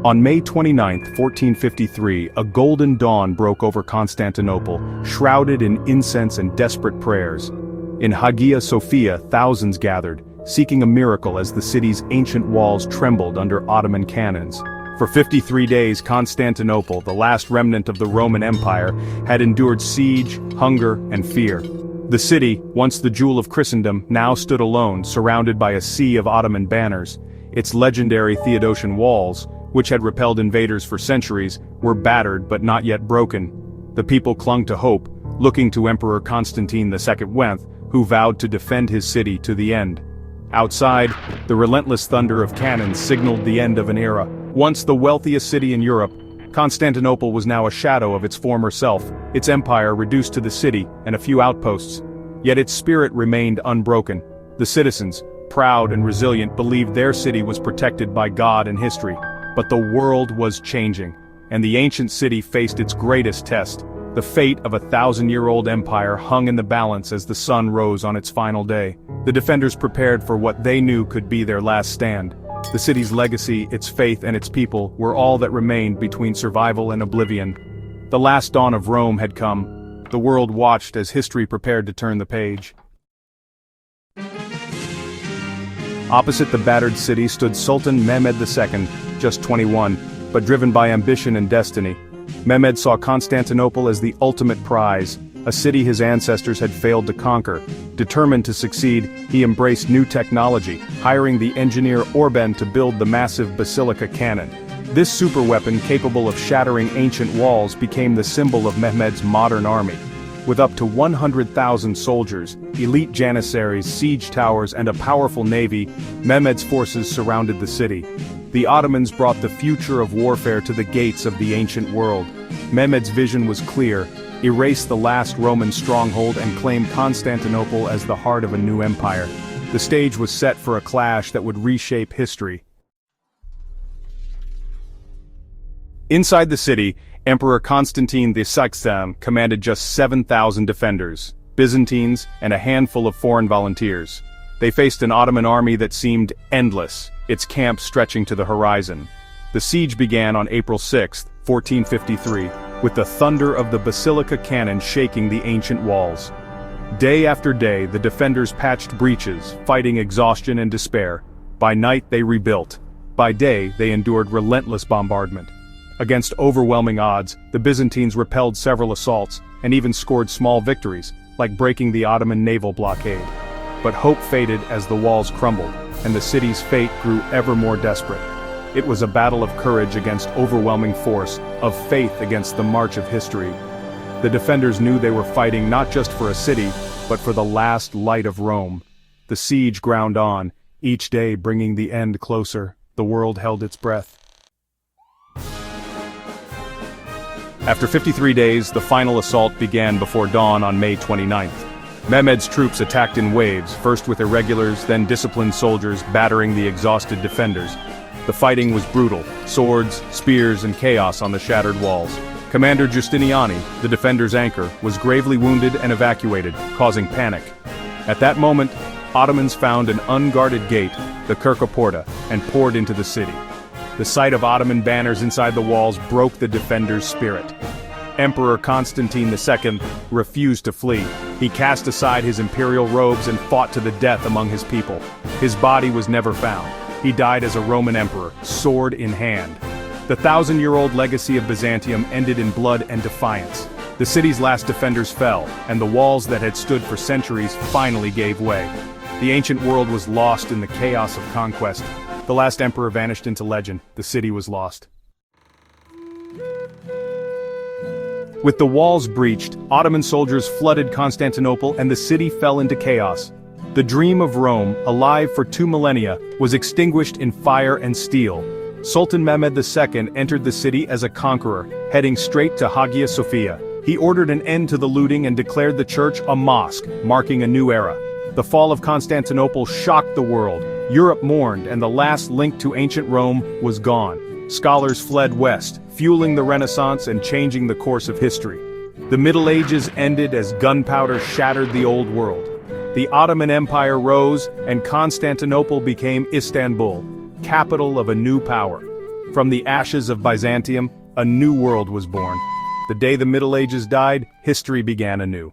On May 29, 1453, a golden dawn broke over Constantinople, shrouded in incense and desperate prayers. In Hagia Sophia, thousands gathered, seeking a miracle as the city's ancient walls trembled under Ottoman cannons. For 53 days, Constantinople, the last remnant of the Roman Empire, had endured siege, hunger, and fear. The city, once the jewel of Christendom, now stood alone, surrounded by a sea of Ottoman banners. Its legendary Theodosian walls, which had repelled invaders for centuries, were battered but not yet broken. The people clung to hope, looking to Emperor Constantine II, who vowed to defend his city to the end. Outside, the relentless thunder of cannons signaled the end of an era. Once the wealthiest city in Europe, Constantinople was now a shadow of its former self, its empire reduced to the city and a few outposts. Yet its spirit remained unbroken. The citizens, proud and resilient, believed their city was protected by God and history. But the world was changing, and the ancient city faced its greatest test. The fate of a 1,000-year-old empire hung in the balance as the sun rose on its final day. The defenders prepared for what they knew could be their last stand. The city's legacy, its faith, and its people were all that remained between survival and oblivion. The last dawn of Rome had come. The world watched as history prepared to turn the page. Opposite the battered city stood Sultan Mehmed II, just 21, but driven by ambition and destiny. Mehmed saw Constantinople as the ultimate prize, a city his ancestors had failed to conquer. Determined to succeed, he embraced new technology, hiring the engineer Orban to build the massive basilica cannon. This superweapon, capable of shattering ancient walls, became the symbol of Mehmed's modern army. With up to 100,000 soldiers, elite janissaries, siege towers, and a powerful navy, Mehmed's forces surrounded the city. The Ottomans brought the future of warfare to the gates of the ancient world. Mehmed's vision was clear: erase the last Roman stronghold and claim Constantinople as the heart of a new empire. The stage was set for a clash that would reshape history. Inside the city, Emperor Constantine II commanded just 7,000 defenders, Byzantines, and a handful of foreign volunteers. They faced an Ottoman army that seemed endless, its camp stretching to the horizon. The siege began on April 6, 1453, with the thunder of the basilica cannon shaking the ancient walls. Day after day, the defenders patched breaches, fighting exhaustion and despair. By night, they rebuilt. By day, they endured relentless bombardment. Against overwhelming odds, the Byzantines repelled several assaults, and even scored small victories, like breaking the Ottoman naval blockade. But hope faded as the walls crumbled, and the city's fate grew ever more desperate. It was a battle of courage against overwhelming force, of faith against the march of history. The defenders knew they were fighting not just for a city, but for the last light of Rome. The siege ground on, each day bringing the end closer. The world held its breath. After 53 days, the final assault began before dawn on May 29th. Mehmed's troops attacked in waves, first with irregulars, then disciplined soldiers battering the exhausted defenders. The fighting was brutal: swords, spears, and chaos on the shattered walls. Commander Giustiniani, the defenders' anchor, was gravely wounded and evacuated, causing panic. At that moment, Ottomans found an unguarded gate, the Kirka Porta, and poured into the city. The sight of Ottoman banners inside the walls broke the defenders' spirit. Emperor Constantine II refused to flee. He cast aside his imperial robes and fought to the death among his people. His body was never found. He died as a Roman emperor, sword in hand. The 1,000-year-old legacy of Byzantium ended in blood and defiance. The city's last defenders fell, and the walls that had stood for centuries finally gave way. The ancient world was lost in the chaos of conquest. The last emperor vanished into legend. The city was lost. With the walls breached, Ottoman soldiers flooded Constantinople and the city fell into chaos. The dream of Rome, alive for 2 millennia, was extinguished in fire and steel. Sultan Mehmed II entered the city as a conqueror, heading straight to Hagia Sophia. He ordered an end to the looting and declared the church a mosque, marking a new era. The fall of Constantinople shocked the world. Europe mourned, and the last link to ancient Rome was gone. Scholars fled west, fueling the Renaissance and changing the course of history. The Middle Ages ended as gunpowder shattered the old world. The Ottoman Empire rose, and Constantinople became Istanbul, capital of a new power. From the ashes of Byzantium, a new world was born. The day the Middle Ages died, history began anew.